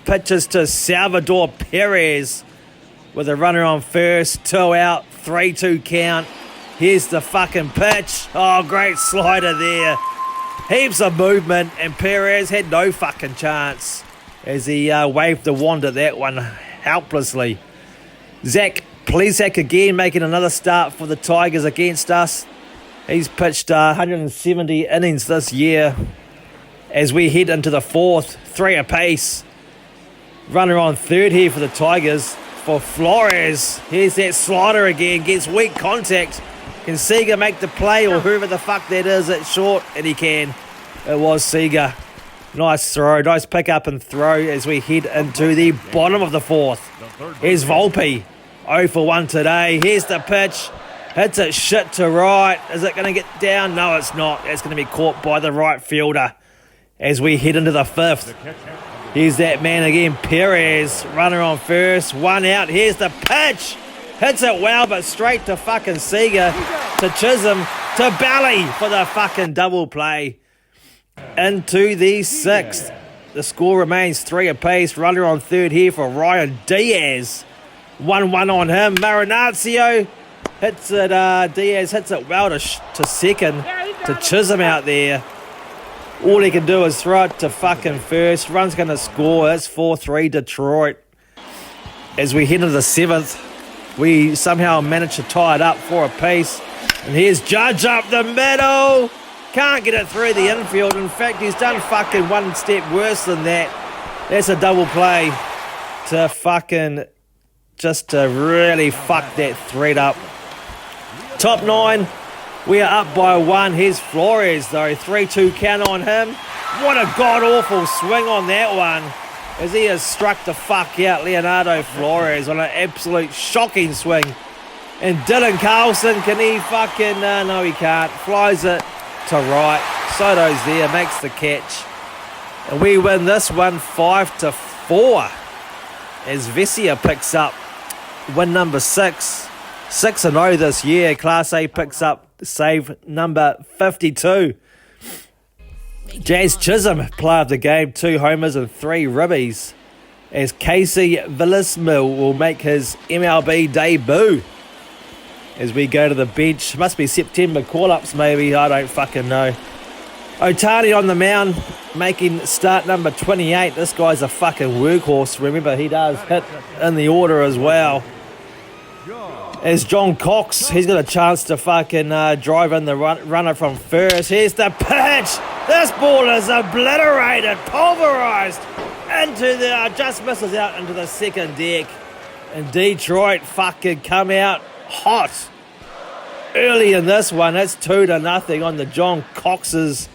Pitches to Salvador Perez with a runner on first, 2 out, 3-2 count. Here's the pitch. Oh, great slider there. Heaps of movement, and Perez had no chance as he waved the wand at that one helplessly. Zach Plesac again making another start for the Tigers against us. He's pitched 170 innings this year. As we head into the 4th, 3 apace. Runner on third here for the Tigers. For Flores, here's that slider again, gets weak contact. Can Seager make the play, or whoever the fuck that is at short? And he can. It was Seager. Nice throw, nice pick up and throw as we head into the bottom of the 4th. Here's Volpe, 0 for 1 today. Here's the pitch, hits it shit to right. Is it going to get down? No, it's not. It's going to be caught by the right fielder as we head into the 5th. Here's that man again, Perez, runner on first, 1 out. Here's the pitch. Hits it well, but straight to Seager, to Chisholm, to Bally for the double play. Into the 6th. The score remains 3 apiece. Runner on third here for Ryan Diaz. 1-1 on him. Marinaccio hits it. Diaz hits it well to second, to Chisholm out there. All he can do is throw it to first. Run's going to score. It's 4-3 Detroit. As we head into the 7th, we somehow manage to tie it up 4 apiece. And here's Judge up the middle. Can't get it through the infield. In fact, he's done 1 step worse than that. That's a double play to just to really fuck that thread up. Top 9. We are up by 1. Here's Flores, though. 3-2 count on him. What a god-awful swing on that one, as he has struck the fuck out Leonardo Flores on an absolute shocking swing. And Dylan Carlson, can he no, he can't. Flies it to right. Soto's there, makes the catch. And we win this one 5-4 as Vesia picks up win number 6. 6-0 this year. Class A picks up save number 52. Jazz Chisholm, player of the game, 2 homers and 3 ribbies, as Casey Villasmil will make his MLB debut. As we go to the bench, must be September call-ups maybe, I don't know. Otani on the mound, making start number 28. This guy's a workhorse. Remember, he does hit in the order as well. As John Cox, he's got a chance to drive in the runner from first. Here's the pitch. This ball is obliterated, pulverized into the, just misses out into the second deck. And Detroit come out hot early in this one. It's 2-0 on the John Cox's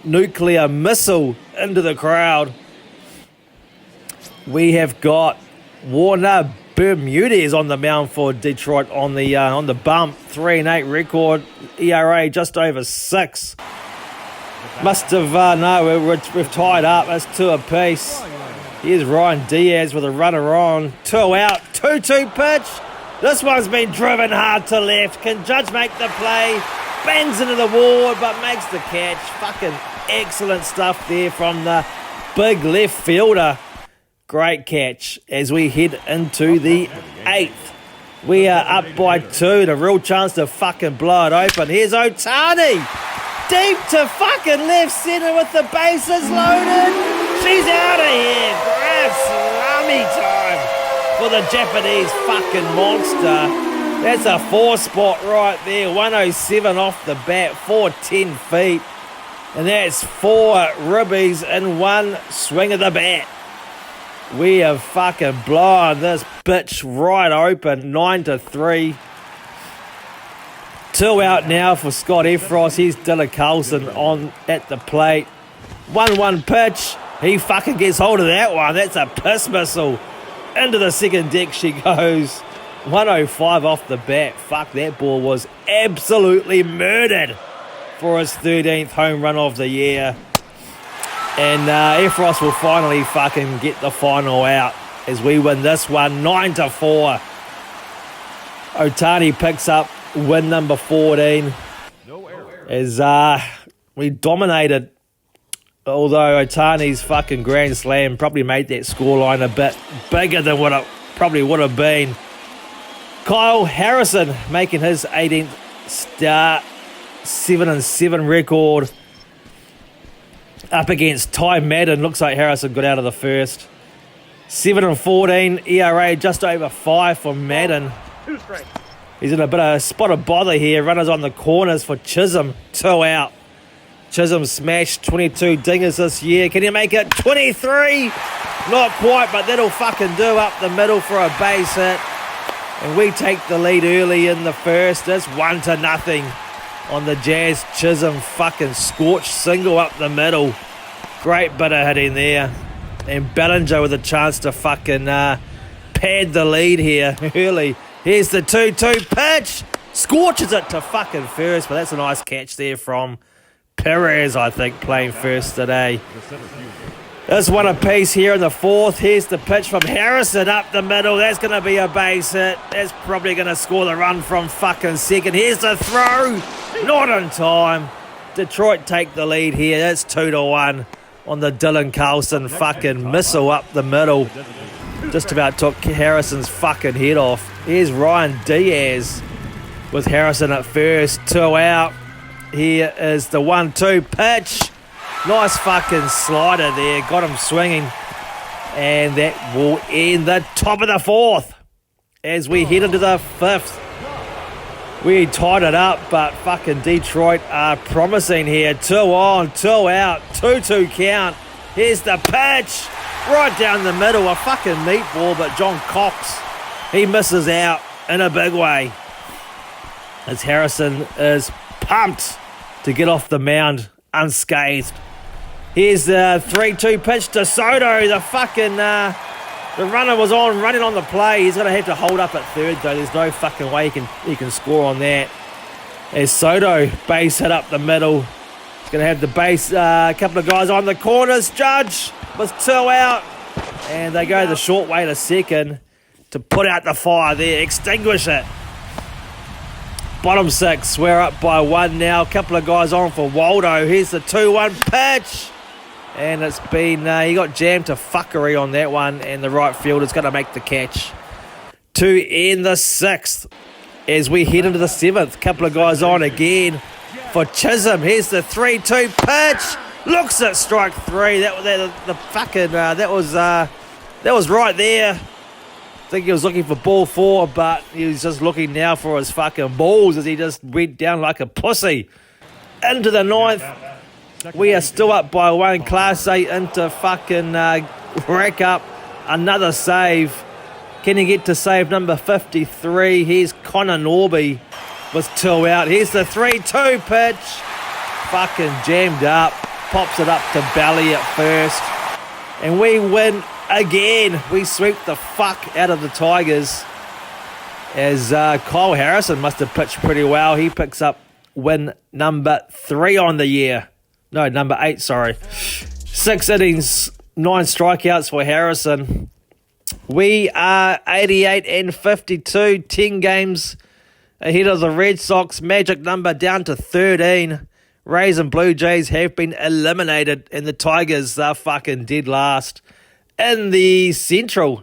nuclear missile into the crowd. We have got Warner Bermudez on the mound for Detroit on the bump. 3-8 record, ERA just over 6. Must have we've tied up. That's 2 apiece. Here's Ryan Diaz with a runner on. 2 out, 2-2 pitch. This one's been driven hard to left. Can Judge make the play? Bends into the wall, but makes the catch. Fucking excellent stuff there from the big left fielder. Great catch as we head into the 8th. We are up by 2 and a real chance to fucking blow it open. Here's Otani. Deep to fucking left centre with the bases loaded. She's out of here. Salami time for the Japanese fucking monster. That's a 4-spot right there. 107 off the bat, 410 feet. And that's 4 ribbies in one swing of the bat. We have fucking blown this bitch right open, 9-3. 2 out now for Scott Efros. Here's Dylan Carlson on at the plate. 1-1 pitch. He fucking gets hold of that one. That's a piss missile. Into the second deck she goes. 105 off the bat. Fuck, that ball was absolutely murdered for his 13th home run of the year. And Efros will finally fucking get the final out as we win this one 9-4. Otani picks up win number 14 as we dominated. Although Otani's fucking grand slam probably made that scoreline a bit bigger than what it probably would have been. Kyle Harrison making his 18th start, 7-7 record up against Ty Madden. Looks like Harrison got out of the first. 7-14 ERA, just over 5 for Madden. He's in a bit of a spot of bother here. Runners on the corners for Chisholm. 2 out. Chisholm smashed 22 dingers this year. Can he make it 23? Not quite, but that'll fucking do up the middle for a base hit. And we take the lead early in the first. It's 1-0 on the Jazz. Chisholm fucking scorched single up the middle. Great bit of hitting there. And Bellinger with a chance to fucking pad the lead here early. Here's the 2-2 pitch. Scorches it to fucking first, but that's a nice catch there from Perez, I think, playing first today. There's one apiece here in the 4th. Here's the pitch from Harrison up the middle. That's going to be a base hit. That's probably going to score the run from fucking second. Here's the throw. Not in time. Detroit take the lead here. That's 2-1 on the Dylan Carlson fucking missile up the middle. Just about took Harrison's fucking head off. Here's Ryan Diaz with Harrison at first. 2 out. Here is the 1-2 pitch. Nice fucking slider there. Got him swinging. And that will end the top of the 4th. As we head into the 5th. We tied it up, but fucking Detroit are promising here. 2 on, 2 out, 2-2 count. Here's the pitch. Right down the middle. A fucking meatball, but John Cox, he misses out in a big way. As Harrison is pumped to get off the mound unscathed. Here's the 3-2 pitch to Soto. The fucking the runner was running on the play. He's going to have to hold up at third, though. There's no fucking way he can score on that. As Soto base hit up the middle. He's going to have the base, a couple of guys on the corners. Judge with 2 out. And they go the short way to second to put out the fire there. Extinguish it. Bottom 6. We're up by 1 now. A couple of guys on for Waldo. Here's the 2-1 pitch. And it's been, he got jammed to fuckery on that one, and the right fielder's going to make the catch. To end the 6th as we head into the 7th. Couple of guys on again for Chisholm. Here's the 3-2 pitch. Looks at strike 3. That was right there. I think he was looking for ball 4, but he was just looking now for his fucking balls as he just went down like a pussy. Into the 9th. We are still up by 1. Class 8 into fucking rack up another save. Can he get to save number 53? Here's Connor Norby with 2 out. Here's the 3-2 pitch. Fucking jammed up. Pops it up to Belly at first. And we win again. We sweep the fuck out of the Tigers. As Kyle Harrison must have pitched pretty well. He picks up win number 3 on the year. No, number 8, sorry. 6 innings, 9 strikeouts for Harrison. We are 88 and 52, 10 games ahead of the Red Sox. Magic number down to 13. Rays and Blue Jays have been eliminated, and the Tigers are fucking dead last. In the Central,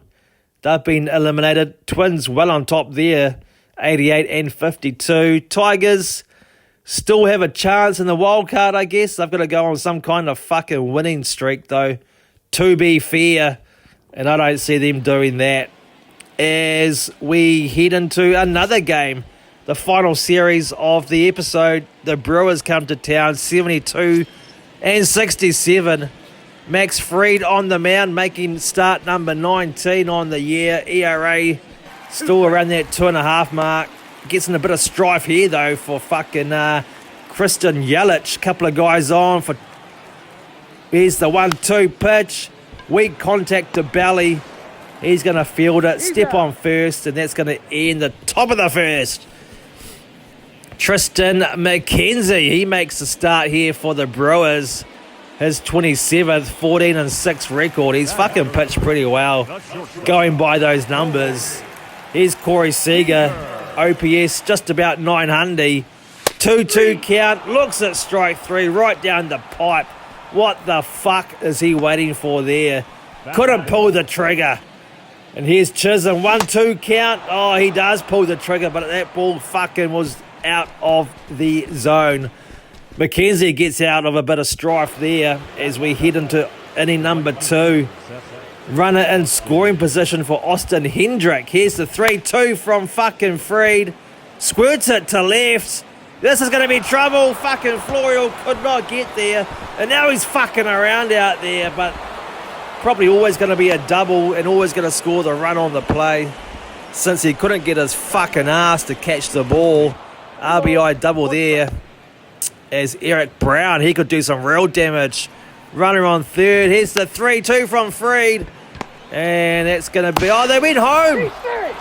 they've been eliminated. Twins well on top there, 88 and 52. Tigers still have a chance in the wild card, I guess. They've got to go on some kind of fucking winning streak, though, to be fair. And I don't see them doing that. As we head into another game, the final series of the episode, the Brewers come to town, 72 and 67. Max Fried on the mound, making start number 19 on the year. ERA still around that 2.5 mark. Gets in a bit of strife here, though, for fucking Christian Yelich. Couple of guys on for... Here's the 1-2 pitch. Weak contact to belly. He's going to field it. Step on first, and that's going to end the top of the first. Tristan McKenzie, he makes the start here for the Brewers. His 27th, 14-6 record. He's fucking pitched pretty well, going by those numbers. Here's Corey Seager, OPS just about 900. 2-2 count, looks at strike three, right down the pipe. What the fuck is he waiting for there? Couldn't pull the trigger. And here's Chisholm, 1-2 count. Oh, he does pull the trigger, but that ball fucking was out of the zone. McKenzie gets out of a bit of strife there as we head into inning number 2. Runner in scoring position for Austin Hendrick. Here's the 3-2 from fucking Fried. Squirts it to left. This is going to be trouble. Fucking Florio could not get there. And now he's fucking around out there. But probably always going to be a double and always going to score the run on the play. Since he couldn't get his fucking ass to catch the ball. RBI double there. As Eric Brown, he could do some real damage. Runner on third. Here's the 3-2 from Fried. And that's going to be... Oh, they went home.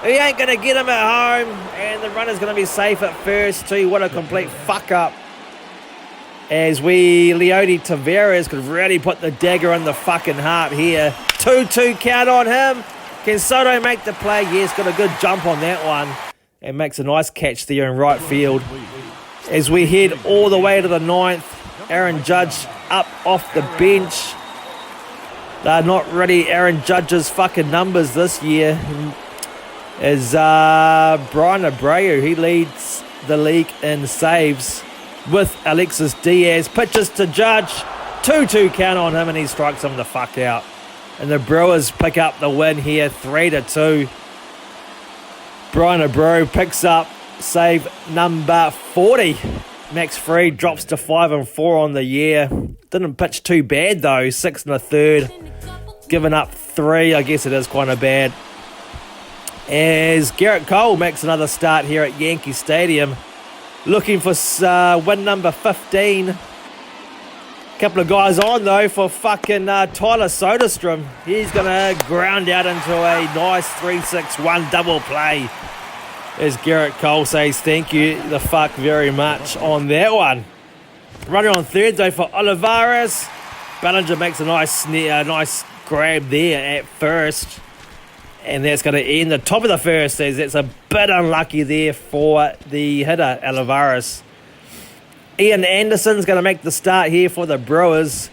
He ain't going to get him at home. And the runner's going to be safe at first too. What a complete fuck up. As Leody Taveras could really put the dagger in the fucking heart here. 2-2 count on him. Can Soto make the play? Yes, got a good jump on that one. And makes a nice catch there in right field. As we head all the way to the 9th, Aaron Judge up off the bench. They're not really Aaron Judge's fucking numbers this year. As Brian Abreu, he leads the league in saves with Alexis Diaz. Pitches to Judge. 2-2 count on him, and he strikes him the fuck out. And the Brewers pick up the win here, 3-2. Brian Abreu picks up save number 40. Max Fried drops to 5-4 on the year. Didn't pitch too bad though, 6 1/3. Giving up 3, I guess it is kind of bad. As Garrett Cole makes another start here at Yankee Stadium. Looking for win number 15. Couple of guys on though for fucking Tyler Soderstrom. He's going to ground out into a nice 3-6-1 double play. As Garrett Cole says thank you the fuck very much on that one. Runner on third though for Olivares. Bellinger makes a nice grab there at first. And that's going to end the top of the first, as it's a bit unlucky there for the hitter, Olivares. Ian Anderson's going to make the start here for the Brewers.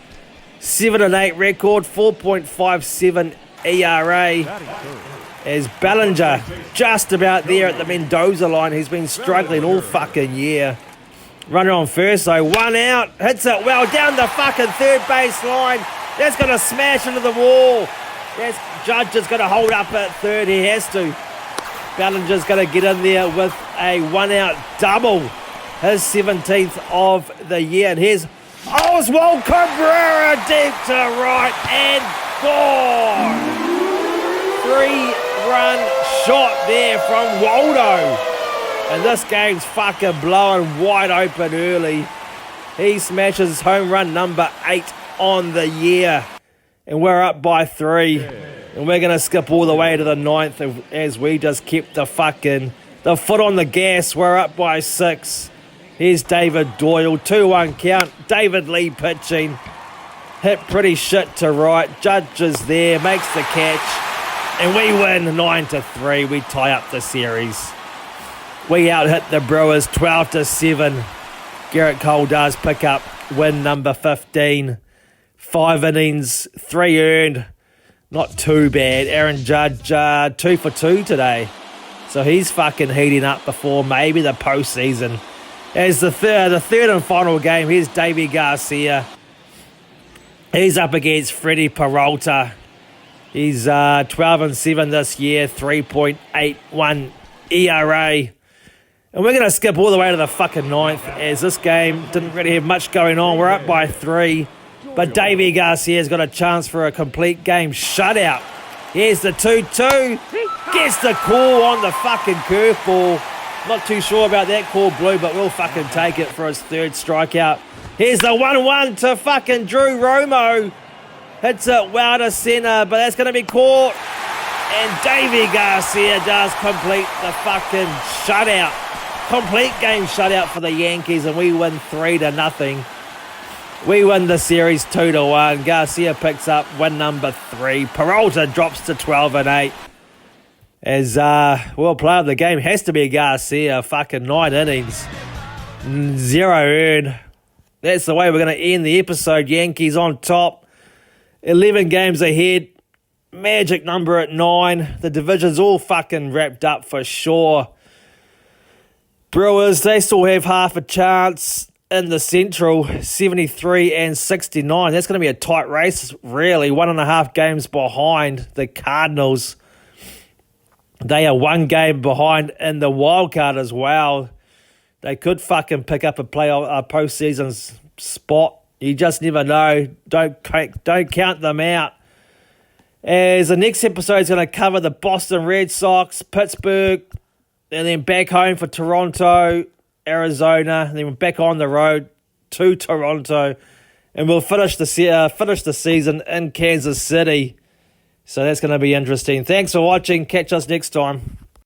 7-8 record, 4.57 ERA. As Bellinger just about there at the Mendoza line. He's been struggling all fucking year. Runner on first though, 1 out. Hits it well down the fucking third base line. That's going to smash into the wall. Judge is going to hold up at third. He has to. Bellinger's going to get in there with a 1 out double. His 17th of the year. And here's Oswald Cabrera deep to right and gone. 3-run shot there from Waldo. And this game's fucking blowing wide open early. He smashes home run number 8 on the year. And we're up by 3. And we're going to skip all the way to the 9th as we just kept the foot on the gas. We're up by 6. Here's David Doyle. 2-1 count. David Lee pitching. Hit pretty shit to right. Judge is there. Makes the catch. And we win 9-3. We tie up the series. We out-hit the Brewers 12-7. Garrett Cole does pick up win number 15. 5 innings, 3 earned. Not too bad. Aaron Judge, 2 for 2 today. So he's fucking heating up before maybe the postseason. As the third and final game, here's Davey Garcia. He's up against Freddie Peralta. He's 12-7 this year, 3.81 ERA. And we're going to skip all the way to the fucking ninth, as this game didn't really have much going on. We're up by 3. But Davey Garcia's got a chance for a complete game shutout. Here's the 2-2. Gets the call on the fucking curveball. Not too sure about that call, Blue, but we'll fucking take it for his third strikeout. Here's the 1-1 to fucking Drew Romo. Hits it well to center, but that's going to be caught. And Davey Garcia does complete the fucking shutout. Complete game shutout for the Yankees, and we win 3-0. We win the series 2-1. Garcia picks up win number 3. Peralta drops to 12-8. As well, player of the game has to be Garcia. Fucking 9 innings, 0 earned. That's the way we're going to end the episode. Yankees on top, 11 games ahead. Magic number at 9. The division's all fucking wrapped up for sure. Brewers, they still have half a chance in the Central, 73 and 69. That's going to be a tight race, really. 1.5 games behind the Cardinals. They are 1 game behind in the wild card as well. They could fucking pick up a postseason spot. You just never know. Don't count them out. As the next episode is going to cover the Boston Red Sox, Pittsburgh, and then back home for Toronto, Arizona, and then we're back on the road to Toronto, and we'll finish the season in Kansas City. So that's going to be interesting. Thanks for watching. Catch us next time.